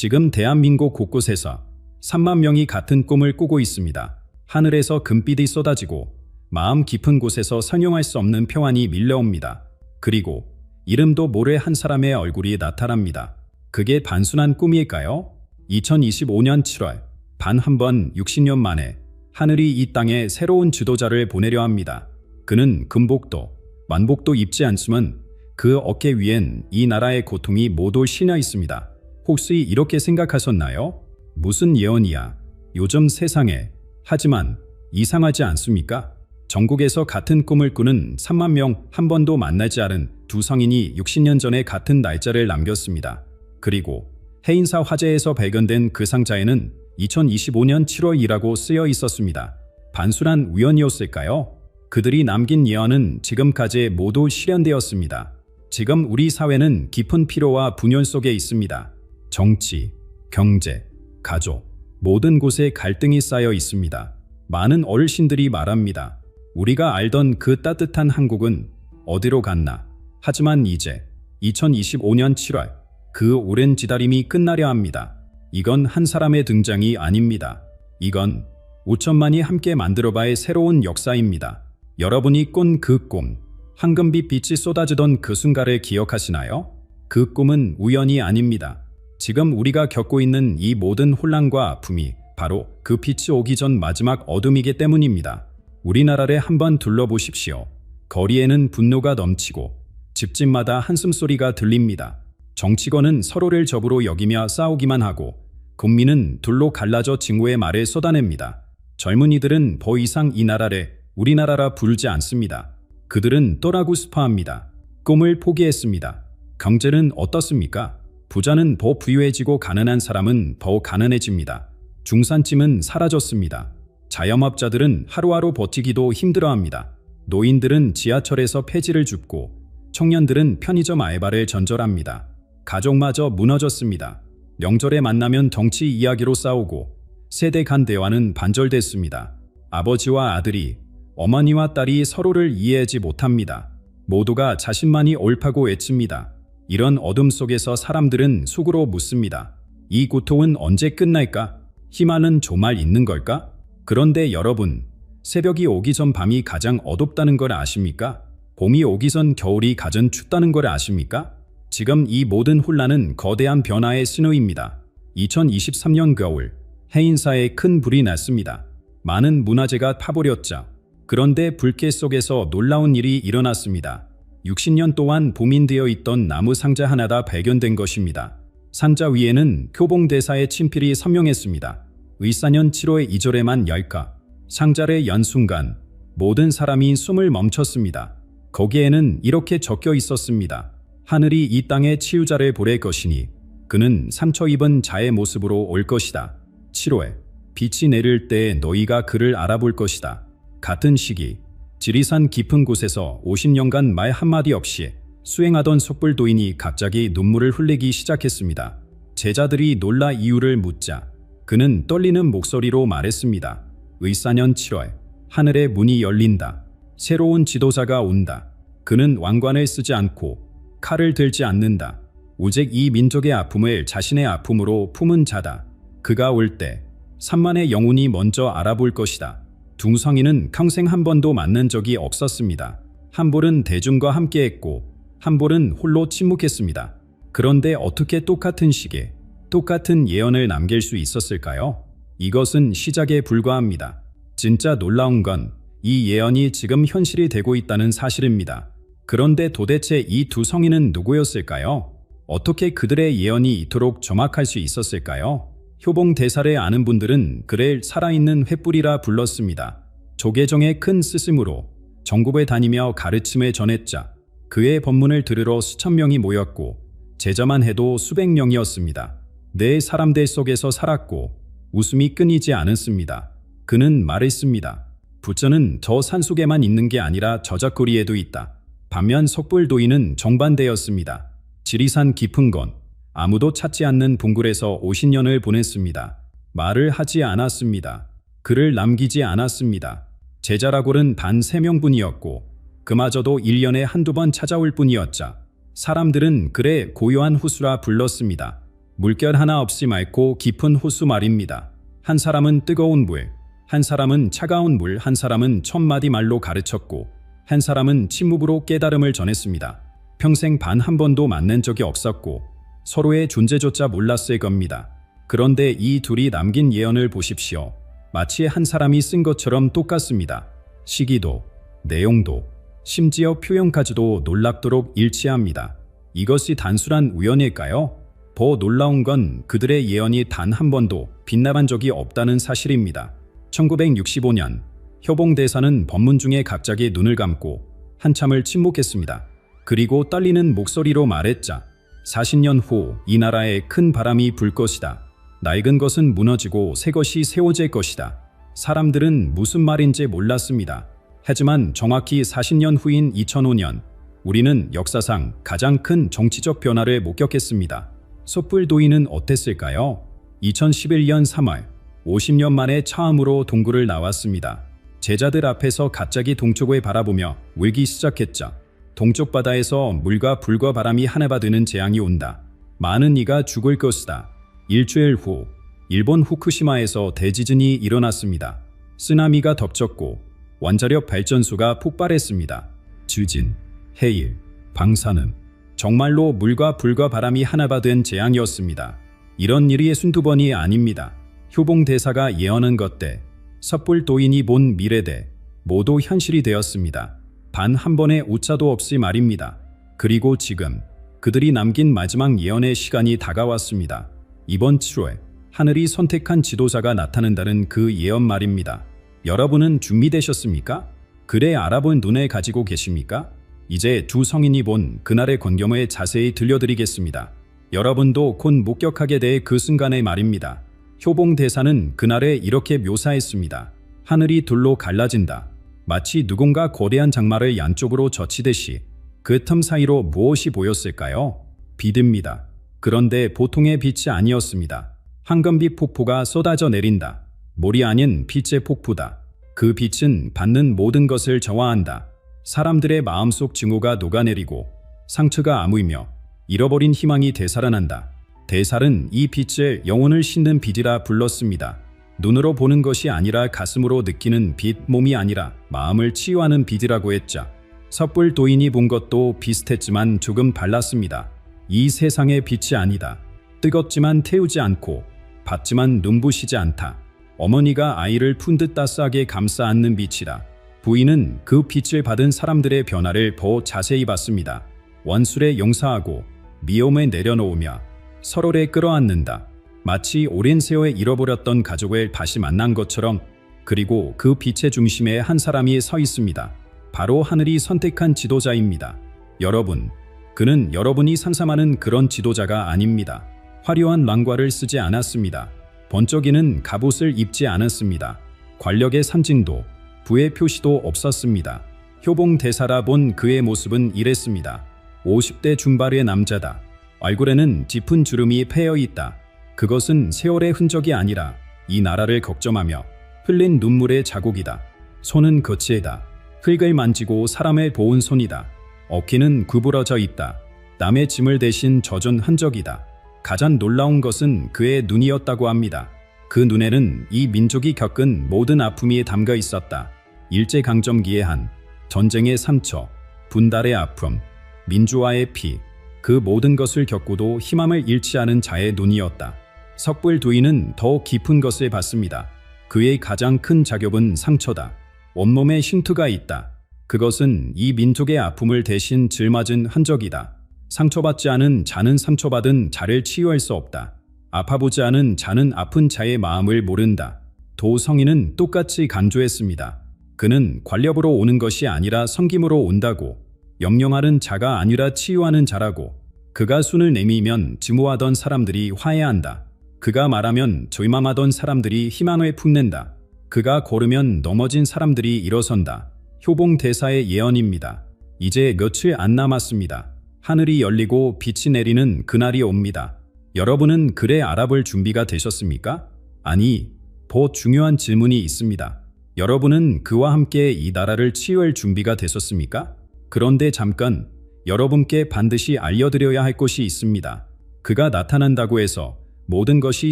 지금 대한민국 곳곳에서 3만 명이 같은 꿈을 꾸고 있습니다. 하늘에서 금빛이 쏟아지고 마음 깊은 곳에서 설명할 수 없는 평안이 밀려옵니다. 그리고 이름도 모를 한 사람의 얼굴이 나타납니다. 그게 단순한 꿈일까요? 2025년 7월 단 한 번 60년 만에 하늘이 이 땅에 새로운 지도자를 보내려 합니다. 그는 금복도, 만복도 입지 않지만 그 어깨 위엔 이 나라의 고통이 모두 실려 있습니다. 혹시 이렇게 생각하셨나요? 무슨 예언이야? 요즘 세상에. 하지만 이상하지 않습니까? 전국에서 같은 꿈을 꾸는 3만 명 한 번도 만나지 않은 두 성인이 60년 전에 같은 날짜를 남겼습니다. 그리고 해인사 화재에서 발견된 그 상자에는 2025년 7월이라고 쓰여 있었습니다. 단순한 우연이었을까요? 그들이 남긴 예언은 지금까지 모두 실현되었습니다. 지금 우리 사회는 깊은 피로와 분열 속에 있습니다. 정치, 경제, 가족, 모든 곳에 갈등이 쌓여 있습니다. 많은 어르신들이 말합니다. 우리가 알던 그 따뜻한 한국은 어디로 갔나? 하지만 이제 2025년 7월 그 오랜 기다림이 끝나려 합니다. 이건 한 사람의 등장이 아닙니다. 이건 5천만이 함께 만들어봐야 새로운 역사입니다. 여러분이 꾼 그 꿈, 황금빛 빛이 쏟아지던 그 순간을 기억하시나요? 그 꿈은 우연이 아닙니다. 지금 우리가 겪고 있는 이 모든 혼란과 아픔이 바로 그 빛이 오기 전 마지막 어둠이기 때문입니다. 우리나라를 한번 둘러보십시오. 거리에는 분노가 넘치고 집집마다 한숨소리가 들립니다. 정치권은 서로를 적으로 여기며 싸우기만 하고 국민은 둘로 갈라져 징후의 말을 쏟아냅니다. 젊은이들은 더 이상 이 나라를 우리나라라 부르지 않습니다. 그들은 떠나고 싶어합니다. 꿈을 포기했습니다. 경제는 어떻습니까? 부자는 더 부유해지고 가난한 사람은 더 가난해집니다. 중산층은 사라졌습니다. 자영업자들은 하루하루 버티기도 힘들어합니다. 노인들은 지하철에서 폐지를 줍고 청년들은 편의점 알바를 전절합니다. 가족마저 무너졌습니다. 명절에 만나면 정치 이야기로 싸우고 세대 간 대화는 반절됐습니다. 아버지와 아들이, 어머니와 딸이 서로를 이해하지 못합니다. 모두가 자신만이 옳다고 외칩니다. 이런 어둠 속에서 사람들은 속으로 묻습니다. 이 고통은 언제 끝날까? 희망은 정말 있는 걸까? 그런데 여러분, 새벽이 오기 전 밤이 가장 어둡다는 걸 아십니까? 봄이 오기 전 겨울이 가장 춥다는 걸 아십니까? 지금 이 모든 혼란은 거대한 변화의 신호입니다. 2023년 겨울, 해인사에 큰 불이 났습니다. 많은 문화재가 타버렸죠. 그런데 불길 속에서 놀라운 일이 일어났습니다. 60년 동안 봉인되어 있던 나무 상자 하나가 발견된 것입니다. 상자 위에는 표봉대사의 친필이 선명했습니다. 의사년 7월 2절에만 열까. 상자를 연 순간 모든 사람이 숨을 멈췄습니다. 거기에는 이렇게 적혀 있었습니다. 하늘이 이 땅에 치유자를 보낼 것이니 그는 상처 입은 자의 모습으로 올 것이다. 7월 빛이 내릴 때 너희가 그를 알아볼 것이다. 같은 시기 지리산 깊은 곳에서 50년간 말 한마디 없이 수행하던 촛불도인이 갑자기 눈물을 흘리기 시작했습니다. 제자들이 놀라 이유를 묻자 그는 떨리는 목소리로 말했습니다. 의사년 7월 하늘의 문이 열린다. 새로운 지도자가 온다. 그는 왕관을 쓰지 않고 칼을 들지 않는다. 오직 이 민족의 아픔을 자신의 아픔으로 품은 자다. 그가 올 때 3만의 영혼이 먼저 알아볼 것이다. 둥성이는 평생 한 번도 만난 적이 없었습니다. 한 볼은 대중과 함께했고 한 볼은 홀로 침묵했습니다. 그런데 어떻게 똑같은 시기에 똑같은 예언을 남길 수 있었을까요? 이것은 시작에 불과합니다. 진짜 놀라운 건 이 예언이 지금 현실이 되고 있다는 사실입니다. 그런데 도대체 이 두 성인은 누구였을까요? 어떻게 그들의 예언이 이토록 정확할 수 있었을까요? 효봉 대사를 아는 분들은 그를 살아있는 횃불이라 불렀습니다. 조계종의 큰 스승으로 전국을 다니며 가르침을 전했자 그의 법문을 들으러 수천 명이 모였고 제자만 해도 수백 명이었습니다. 내 사람들 속에서 살았고 웃음이 끊이지 않았습니다. 그는 말했습니다. 부처는 저 산속에만 있는 게 아니라 저작거리에도 있다. 반면 촛불도인은 정반대였습니다. 지리산 깊은 곳, 아무도 찾지 않는 동굴에서 50년을 보냈습니다. 말을 하지 않았습니다. 글을 남기지 않았습니다. 제자라고는 단 3명뿐이었고 그마저도 1년에 한두 번 찾아올 뿐이었자 사람들은 그래 고요한 후수라 불렀습니다. 물결 하나 없이 맑고 깊은 호수 말입니다. 한 사람은 뜨거운 물, 한 사람은 차가운 물, 한 사람은 1000마디 말로 가르쳤고 한 사람은 침묵으로 깨달음을 전했습니다. 평생 단 한 번도 만난 적이 없었고 서로의 존재조차 몰랐을 겁니다. 그런데 이 둘이 남긴 예언을 보십시오. 마치 한 사람이 쓴 것처럼 똑같습니다. 시기도, 내용도, 심지어 표현까지도 놀랍도록 일치합니다. 이것이 단순한 우연일까요? 더 놀라운 건 그들의 예언이 단 한 번도 빗나간 적이 없다는 사실입니다. 1965년 효봉대사는 법문 중에 갑자기 눈을 감고 한참을 침묵했습니다. 그리고 떨리는 목소리로 말했자 40년 후 이 나라에 큰 바람이 불 것이다. 낡은 것은 무너지고 새 것이 세워질 것이다. 사람들은 무슨 말인지 몰랐습니다. 하지만 정확히 40년 후인 2005년 우리는 역사상 가장 큰 정치적 변화를 목격했습니다. 섣불도인은 어땠을까요? 2011년 3월 50년 만에 처음으로 동굴을 나왔습니다. 제자들 앞에서 갑자기 동쪽을 바라보며 울기 시작했죠. 동쪽 바다에서 물과 불과 바람이 하나가 되는 재앙이 온다. 많은 이가 죽을 것이다. 일주일 후 일본 후쿠시마에서 대지진이 일어났습니다. 쓰나미가 덮쳤고 원자력 발전소가 폭발했습니다. 주진, 해일, 방사능, 정말로 물과 불과 바람이 하나가 된 재앙이었습니다. 이런 일이 62번이 아닙니다. 효봉대사가 예언한 것들, 섣불도인이 본 미래들 모두 현실이 되었습니다. 단 한 번의 오차도 없이 말입니다. 그리고 지금 그들이 남긴 마지막 예언의 시간이 다가왔습니다. 이번 7월 하늘이 선택한 지도자가 나타난다는 그 예언 말입니다. 여러분은 준비되셨습니까? 글에 알아본 눈을 가지고 계십니까? 이제 두 성인이 본 그날의 광경을 자세히 들려드리겠습니다. 여러분도 곧 목격하게 될 그 순간의 말입니다. 효봉대사는 그날에 이렇게 묘사했습니다. 하늘이 둘로 갈라진다. 마치 누군가 거대한 장마를 양쪽으로 젖히듯이 그 틈 사이로 무엇이 보였을까요? 빛입니다. 그런데 보통의 빛이 아니었습니다. 황금빛 폭포가 쏟아져 내린다. 물이 아닌 빛의 폭포다. 그 빛은 받는 모든 것을 저하한다. 사람들의 마음속 증오가 녹아내리고 상처가 아무이며 잃어버린 희망이 되살아난다. 대살은 이 빛을 영혼을 씻는 빛이라 불렀습니다. 눈으로 보는 것이 아니라 가슴으로 느끼는 빛, 몸이 아니라 마음을 치유하는 빛이라고 했죠. 섣불도인이 본 것도 비슷했지만 조금 달랐습니다. 이 세상의 빛이 아니다. 뜨겁지만 태우지 않고 받지만 눈부시지 않다. 어머니가 아이를 푼 듯 따스하게 감싸 안는 빛이다. 부인은 그 빛을 받은 사람들의 변화를 더 자세히 봤습니다. 원수를 용서하고 미움을 내려놓으며 서로를 끌어안는다. 마치 오랜 세월에 잃어버렸던 가족을 다시 만난 것처럼. 그리고 그 빛의 중심에 한 사람이 서 있습니다. 바로 하늘이 선택한 지도자입니다. 여러분, 그는 여러분이 상상하는 그런 지도자가 아닙니다. 화려한 랑과를 쓰지 않았습니다. 번쩍이는 갑옷을 입지 않았습니다. 권력의 상징도 부의 표시도 없었습니다. 효봉대사라 본 그의 모습은 이랬습니다. 50대 중반의 남자다. 얼굴에는 짙은 주름이 패여 있다. 그것은 세월의 흔적이 아니라 이 나라를 걱정하며 흘린 눈물의 자국이다. 손은 거칠다. 흙을 만지고 사람을 보은 손이다. 어깨는 구부러져 있다. 남의 짐을 대신 젖은 흔적이다. 가장 놀라운 것은 그의 눈이었다고 합니다. 그 눈에는 이 민족이 겪은 모든 아픔이 담겨 있었다. 일제강점기의 한, 전쟁의 상처, 분달의 아픔, 민주화의 피, 그 모든 것을 겪고도 희망을 잃지 않은 자의 눈이었다. 섣불도인은 더 깊은 것을 봤습니다. 그의 가장 큰 자격은 상처다. 온몸에 흉터가 있다. 그것은 이 민족의 아픔을 대신 짊어진 흔적이다. 상처받지 않은 자는 상처받은 자를 치유할 수 없다. 아파보지 않은 자는 아픈 자의 마음을 모른다. 도성인은 똑같이 강조했습니다. 그는 권력으로 오는 것이 아니라 섬김으로 온다고. 영령하는 자가 아니라 치유하는 자라고. 그가 손을 내밀면 증오하던 사람들이 화해한다. 그가 말하면 절망하던 사람들이 희망을 품는다. 그가 걸으면 넘어진 사람들이 일어선다. 효봉대사의 예언입니다. 이제 며칠 안 남았습니다. 하늘이 열리고 빛이 내리는 그날이 옵니다. 여러분은 글에 알아볼 준비가 되셨습니까? 아니, 더 중요한 질문이 있습니다. 여러분은 그와 함께 이 나라를 치유할 준비가 되셨습니까? 그런데 잠깐, 여러분께 반드시 알려드려야 할 것이 있습니다. 그가 나타난다고 해서 모든 것이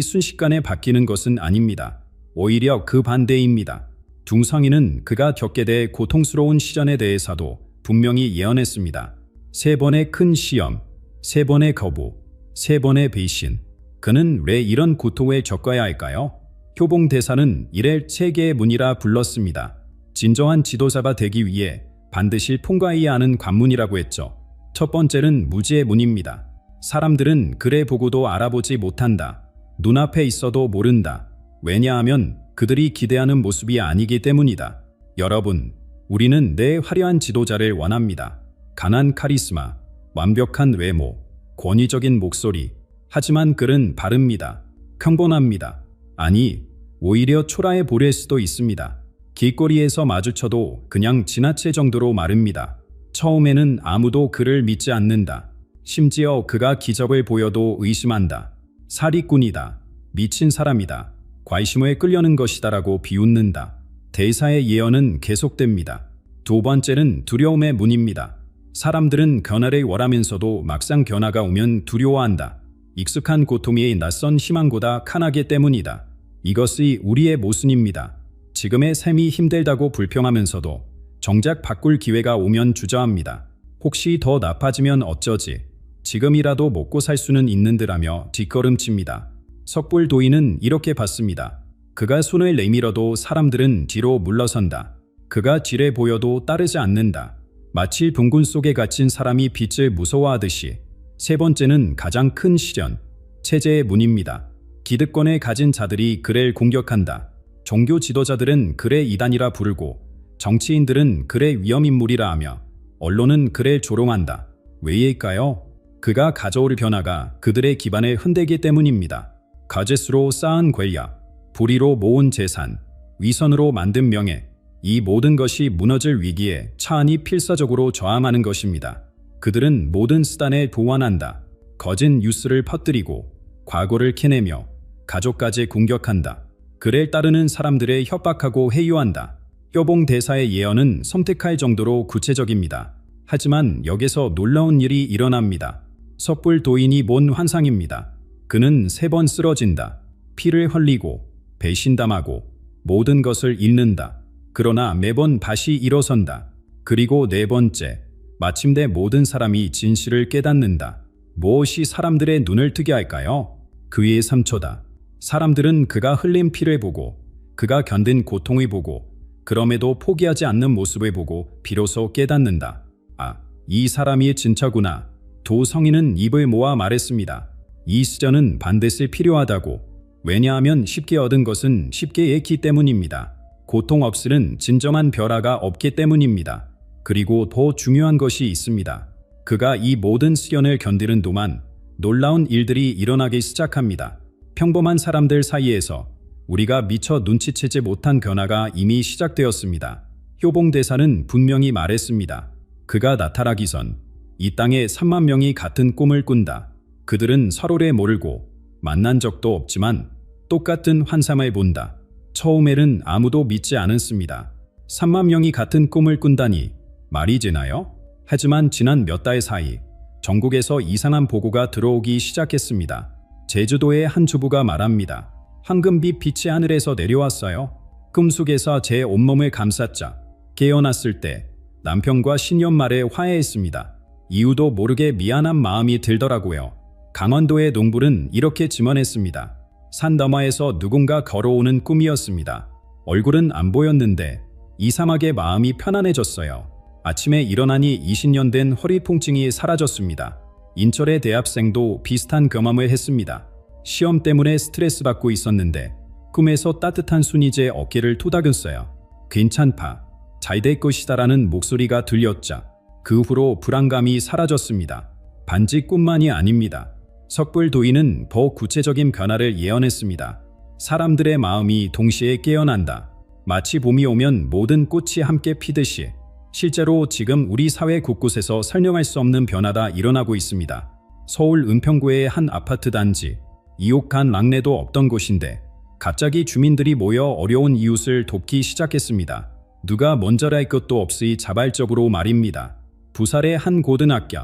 순식간에 바뀌는 것은 아닙니다. 오히려 그 반대입니다. 둥성이는 그가 겪게 될 고통스러운 시련에 대해서도 분명히 예언했습니다. 3번의 큰 시험, 3번의 거부, 3번의 배신. 그는 왜 이런 고통을 겪어야 할까요? 효봉 대사는 이를 세계의 문이라 불렀습니다. 진정한 지도자가 되기 위해 반드시 통과해야 하는 관문이라고 했죠. 첫 번째는 무지의 문입니다. 사람들은 그래 보고도 알아보지 못한다. 눈앞에 있어도 모른다. 왜냐하면 그들이 기대하는 모습이 아니기 때문이다. 여러분, 우리는 내 화려한 지도자를 원합니다. 강한 카리스마, 완벽한 외모, 권위적인 목소리. 하지만 그는 바릅니다. 평범합니다. 아니, 오히려 초라해 보일 수도 있습니다. 길거리에서 마주쳐도 그냥 지나칠 정도로 마릅니다. 처음에는 아무도 그를 믿지 않는다. 심지어 그가 기적을 보여도 의심한다. 사기꾼이다. 미친 사람이다. 관심에 끌려는 것이다라고 비웃는다. 대사의 예언은 계속됩니다. 두 번째는 두려움의 문입니다. 사람들은 변화를 원하면서도 막상 변화가 오면 두려워한다. 익숙한 고통이 낯선 희망보다 강하기 때문이다. 이것이 우리의 모순입니다. 지금의 삶이 힘들다고 불평하면서도 정작 바꿀 기회가 오면 주저합니다. 혹시 더 나빠지면 어쩌지? 지금이라도 먹고 살 수는 있는데라며 뒷걸음칩니다. 석불도인은 이렇게 봤습니다. 그가 손을 내밀어도 사람들은 뒤로 물러선다. 그가 지레 보여도 따르지 않는다. 마치 붕군 속에 갇힌 사람이 빛을 무서워하듯이. 세 번째는 가장 큰 시련, 체제의 문입니다. 기득권을 가진 자들이 그를 공격한다. 종교 지도자들은 그를 이단이라 부르고 정치인들은 그를 위험인물이라 하며 언론은 그를 조롱한다. 왜일까요? 그가 가져올 변화가 그들의 기반을 흔들기 때문입니다. 가짓수로 쌓은 권력, 불의로 모은 재산, 위선으로 만든 명예, 이 모든 것이 무너질 위기에 차안이 필사적으로 저항하는 것입니다. 그들은 모든 수단을 보완한다. 거짓 뉴스를 퍼뜨리고 과거를 캐내며 가족까지 공격한다. 그를 따르는 사람들을 협박하고 회유한다. 효봉 대사의 예언은 섬뜩할 정도로 구체적입니다. 하지만 여기서 놀라운 일이 일어납니다. 석불도인이 본 환상입니다. 그는 3번 쓰러진다. 피를 흘리고 배신당하고 모든 것을 잃는다. 그러나 매번 다시 일어선다. 그리고 4번째, 마침내 모든 사람이 진실을 깨닫는다. 무엇이 사람들의 눈을 뜨게 할까요? 그의 3초다. 사람들은 그가 흘린 피를 보고 그가 견딘 고통을 보고 그럼에도 포기하지 않는 모습을 보고 비로소 깨닫는다. 아, 이 사람이 진짜구나. 두 성인은 입을 모아 말했습니다. 이 시련은 반드시 필요하다고. 왜냐하면 쉽게 얻은 것은 쉽게 잃기 때문입니다. 고통 없이는 진정한 변화가 없기 때문입니다. 그리고 더 중요한 것이 있습니다. 그가 이 모든 시련을 견디는 동안 놀라운 일들이 일어나기 시작합니다. 평범한 사람들 사이에서 우리가 미처 눈치채지 못한 변화가 이미 시작되었습니다. 효봉 대사는 분명히 말했습니다. 그가 나타나기 전 이 땅에 3만 명이 같은 꿈을 꾼다. 그들은 서로를 모르고 만난 적도 없지만 똑같은 환상을 본다. 처음에는 아무도 믿지 않았습니다. 3만 명이 같은 꿈을 꾼다니 말이 되나요? 하지만 지난 몇 달 사이 전국에서 이상한 보고가 들어오기 시작했습니다. 제주도의 한 주부가 말합니다. 황금빛 빛이 하늘에서 내려왔어요. 꿈속에서 제 온몸을 감쌌자 깨어났을 때 남편과 신년 말에 화해했습니다. 이유도 모르게 미안한 마음이 들더라고요. 강원도의 농부는 이렇게 증언했습니다. 산 너머에서 누군가 걸어오는 꿈이었습니다. 얼굴은 안 보였는데 이상하게 마음이 편안해졌어요. 아침에 일어나니 20년 된 허리 통증이 사라졌습니다. 인철의 대학생도 비슷한 경험을 했습니다. 시험 때문에 스트레스 받고 있었는데 꿈에서 따뜻한 순이제 어깨를 토닥였어요. 괜찮다. 잘 될 것이다라는 목소리가 들렸자 그 후로 불안감이 사라졌습니다. 반지 꿈만이 아닙니다. 석불도인은 더 구체적인 변화를 예언했습니다. 사람들의 마음이 동시에 깨어난다. 마치 봄이 오면 모든 꽃이 함께 피듯이 실제로 지금 우리 사회 곳곳에서 설명할 수 없는 변화가 일어나고 있습니다. 서울 은평구의 한 아파트 단지, 이옥한 랑내도 없던 곳인데 갑자기 주민들이 모여 어려운 이웃을 돕기 시작했습니다. 누가 먼저랄 것도 없이 자발적으로 말입니다. 부살의 한 고등학교,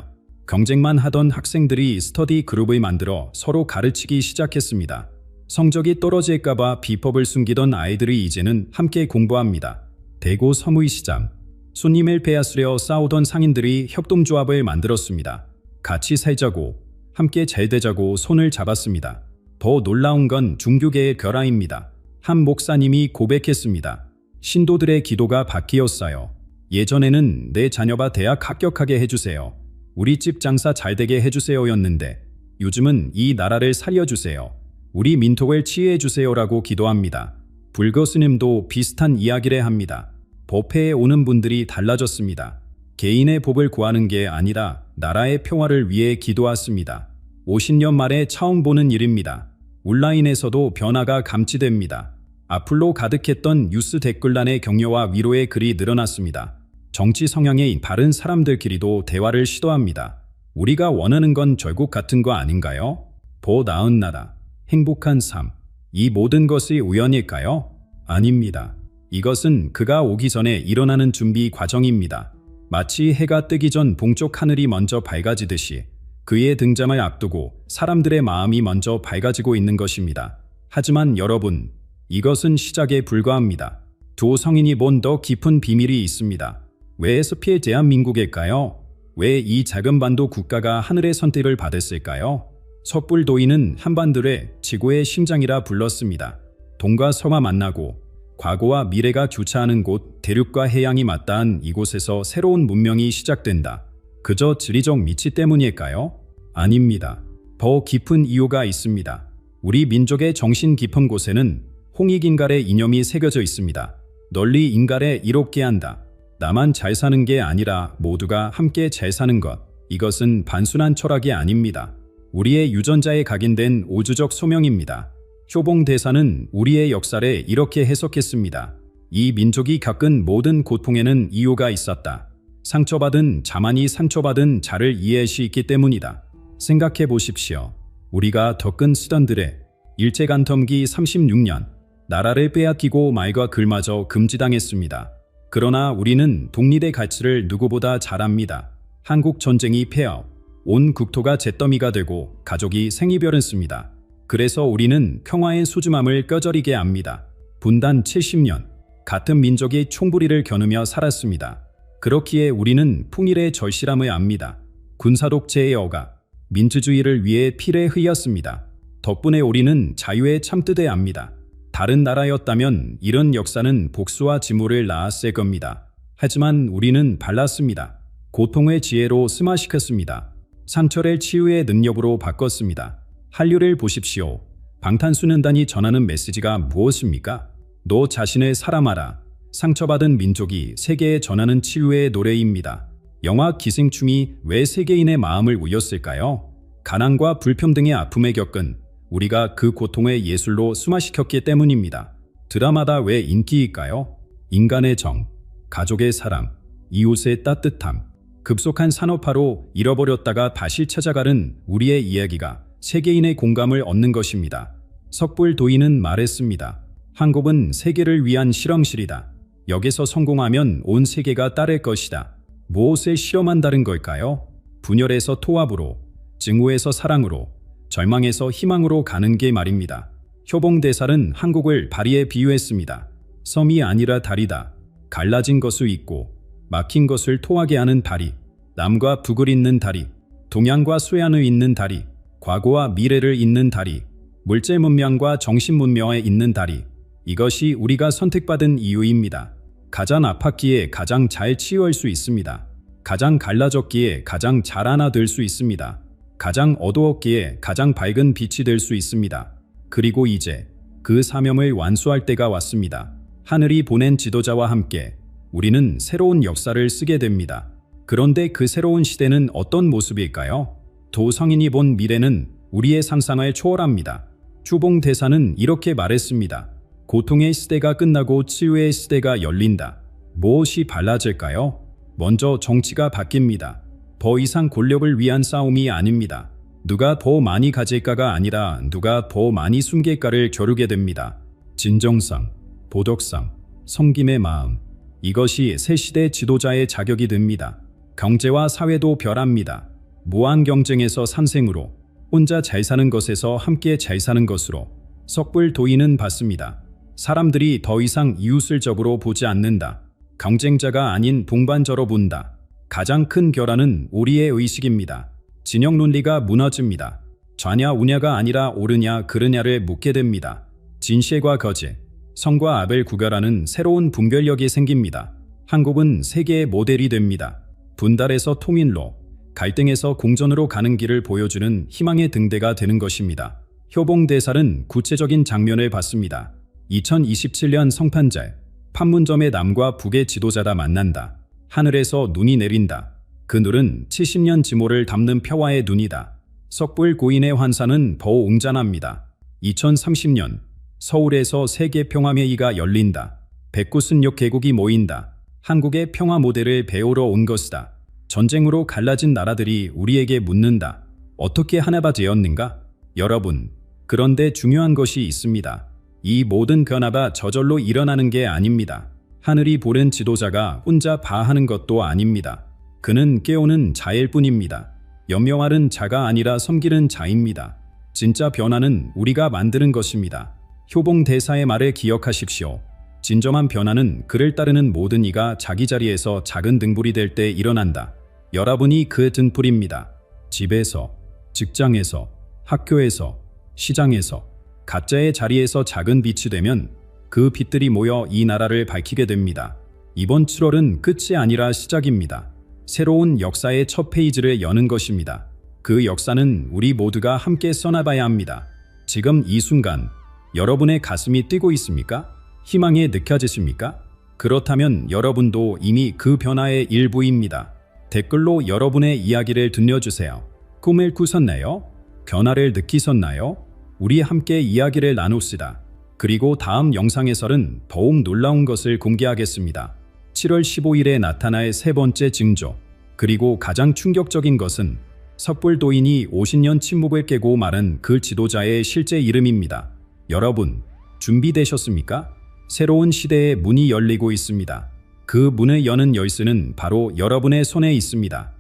경쟁만 하던 학생들이 스터디 그룹을 만들어 서로 가르치기 시작했습니다. 성적이 떨어질까봐 비법을 숨기던 아이들이 이제는 함께 공부합니다. 대구 서무이시장. 손님을 빼앗으려 싸우던 상인들이 협동조합을 만들었습니다. 같이 살자고, 함께 잘 되자고 손을 잡았습니다. 더 놀라운 건 중교계의 결합입니다. 한 목사님이 고백했습니다. 신도들의 기도가 바뀌었어요. 예전에는 내 자녀가 대학 합격하게 해주세요. 우리 집 장사 잘되게 해주세요였는데 요즘은 이 나라를 살려주세요. 우리 민족을 치유해주세요라고 기도합니다. 불교 스님도 비슷한 이야기를 합니다. 법회에 오는 분들이 달라졌습니다. 개인의 복을 구하는 게 아니라 나라의 평화를 위해 기도했습니다. 50년 만에 처음 보는 일입니다. 온라인에서도 변화가 감지됩니다. 악플로 가득했던 뉴스 댓글란에 격려와 위로의 글이 늘어났습니다. 정치 성향의 바른 사람들끼리도 대화를 시도합니다. 우리가 원하는 건 결국 같은 거 아닌가요? 더 나은 나라, 행복한 삶. 이 모든 것이 우연일까요? 아닙니다. 이것은 그가 오기 전에 일어나는 준비 과정입니다. 마치 해가 뜨기 전 동쪽 하늘이 먼저 밝아지듯이 그의 등장을 앞두고 사람들의 마음이 먼저 밝아지고 있는 것입니다. 하지만 여러분, 이것은 시작에 불과합니다. 두 성인이 본 더 깊은 비밀이 있습니다. 왜 스피의 대한민국일까요? 왜 이 작은 반도 국가가 하늘의 선택을 받았을까요? 섣불도인은 한반도를 지구의 심장이라 불렀습니다. 동과 서가 만나고 과거와 미래가 교차하는 곳, 대륙과 해양이 맞닿은 이곳에서 새로운 문명이 시작된다. 그저 지리적 위치 때문일까요? 아닙니다. 더 깊은 이유가 있습니다. 우리 민족의 정신 깊은 곳에는 홍익인갈의 이념이 새겨져 있습니다. 널리 인갈에 이롭게 한다. 나만 잘 사는 게 아니라 모두가 함께 잘 사는 것. 이것은 단순한 철학이 아닙니다. 우리의 유전자에 각인된 우주적 소명입니다. 효봉 대사는 우리의 역사를 이렇게 해석했습니다. 이 민족이 겪은 모든 고통에는 이유가 있었다. 상처받은 자만이 상처받은 자를 이해할 수 있기 때문이다. 생각해 보십시오. 우리가 더 큰 수단들의 일제간텀기 36년 나라를 빼앗기고 말과 글마저 금지당했습니다. 그러나 우리는 독립의 가치를 누구보다 잘 압니다. 한국 전쟁이 폐하, 온 국토가 잿더미가 되고 가족이 생이별했습니다. 그래서 우리는 평화의 소중함을 뼈저리게 압니다. 분단 70년, 같은 민족이 총부리를 겨누며 살았습니다. 그렇기에 우리는 풍일의 절실함을 압니다. 군사독재의 억압, 민주주의를 위해 피를 흘렸습니다. 덕분에 우리는 자유의 참뜻을 압니다. 다른 나라였다면 이런 역사는 복수와 증오를 낳았을 겁니다. 하지만 우리는 달랐습니다. 고통의 지혜로 승화시켰습니다. 상처를 치유의 능력으로 바꿨습니다. 한류를 보십시오. 방탄소년단이 전하는 메시지가 무엇입니까? 너 자신을 사랑하라. 상처받은 민족이 세계에 전하는 치유의 노래입니다. 영화 기생충이 왜 세계인의 마음을 울렸을까요? 가난과 불평등의 아픔을 겪은 우리가 그 고통을 예술로 승화시켰기 때문입니다. 드라마다 왜 인기일까요? 인간의 정, 가족의 사랑, 이웃의 따뜻함, 급속한 산업화로 잃어버렸다가 다시 찾아가는 우리의 이야기가 세계인의 공감을 얻는 것입니다. 석불도인은 말했습니다. 한국은 세계를 위한 실험실이다. 여기서 성공하면 온 세계가 따를 것이다. 무엇을 실험한다는 걸까요? 분열에서 통합으로, 증오에서 사랑으로, 절망에서 희망으로 가는 게 말입니다. 효봉대사는 한국을 다리에 비유했습니다. 섬이 아니라 다리다. 갈라진 것을 잇고 막힌 것을 통하게 하는 다리, 남과 북을 잇는 다리, 동양과 서양을 잇는 다리, 과거와 미래를 잇는 다리, 물질 문명과 정신 문명에 잇는 다리. 이것이 우리가 선택받은 이유입니다. 가장 아팠기에 가장 잘 치유할 수 있습니다. 가장 갈라졌기에 가장 잘 하나 될 수 있습니다. 가장 어두웠기에 가장 밝은 빛이 될 수 있습니다. 그리고 이제 그 사명을 완수할 때가 왔습니다. 하늘이 보낸 지도자와 함께 우리는 새로운 역사를 쓰게 됩니다. 그런데 그 새로운 시대는 어떤 모습일까요? 도성인이 본 미래는 우리의 상상을 초월합니다. 효봉 대사는 이렇게 말했습니다. 고통의 시대가 끝나고 치유의 시대가 열린다. 무엇이 달라질까요? 먼저 정치가 바뀝니다. 더 이상 권력을 위한 싸움이 아닙니다. 누가 더 많이 가질까가 아니라 누가 더 많이 숨길까를 겨루게 됩니다. 진정성, 도덕성, 섬김의 마음. 이것이 새 시대 지도자의 자격이 됩니다. 경제와 사회도 변합니다. 무한 경쟁에서 산생으로, 혼자 잘 사는 것에서 함께 잘 사는 것으로 석불도인은 받습니다. 사람들이 더 이상 이웃을 적으로 보지 않는다. 경쟁자가 아닌 동반자로 본다. 가장 큰 결함은 우리의 의식입니다. 진영 논리가 무너집니다. 좌냐 우냐가 아니라 옳으냐 그르냐를 묻게 됩니다. 진실과 거짓, 성과 악을 구별하는 새로운 분별력이 생깁니다. 한국은 세계의 모델이 됩니다. 분달에서 통일로, 갈등에서 공존으로 가는 길을 보여주는 희망의 등대가 되는 것입니다. 효봉대살은 구체적인 장면을 봤습니다. 2027년 성탄절, 판문점의 남과 북의 지도자가 만난다. 하늘에서 눈이 내린다. 그 눈은 70년 지모를 담는 평화의 눈이다. 석불 고인의 환상은 더 웅장합니다. 2030년 서울에서 세계 평화회의가 열린다. 190여 개국이 모인다. 한국의 평화 모델을 배우러 온 것이다. 전쟁으로 갈라진 나라들이 우리에게 묻는다. 어떻게 하나가 되었는가? 여러분, 그런데 중요한 것이 있습니다. 이 모든 변화가 저절로 일어나는 게 아닙니다. 하늘이 보낸 지도자가 혼자 바하는 것도 아닙니다. 그는 깨우는 자일 뿐입니다. 염려하는 자가 아니라 섬기는 자입니다. 진짜 변화는 우리가 만드는 것입니다. 효봉대사의 말을 기억하십시오. 진정한 변화는 그를 따르는 모든 이가 자기 자리에서 작은 등불이 될 때 일어난다. 여러분이 그 등불입니다. 집에서, 직장에서, 학교에서, 시장에서, 각자의 자리에서 작은 빛이 되면 그 빛들이 모여 이 나라를 밝히게 됩니다. 이번 7월은 끝이 아니라 시작입니다. 새로운 역사의 첫 페이지를 여는 것입니다. 그 역사는 우리 모두가 함께 써나가야 합니다. 지금 이 순간 여러분의 가슴이 뛰고 있습니까? 희망이 느껴지십니까? 그렇다면 여러분도 이미 그 변화의 일부입니다. 댓글로 여러분의 이야기를 들려주세요. 꿈을 꾸셨나요? 변화를 느끼셨나요? 우리 함께 이야기를 나눕시다. 그리고 다음 영상에서는 더욱 놀라운 것을 공개하겠습니다. 7월 15일에 나타날 세 번째 징조, 그리고 가장 충격적인 것은 석불도인이 50년 침묵을 깨고 말한 그 지도자의 실제 이름입니다. 여러분, 준비되셨습니까? 새로운 시대의 문이 열리고 있습니다. 그 문을 여는 열쇠는 바로 여러분의 손에 있습니다.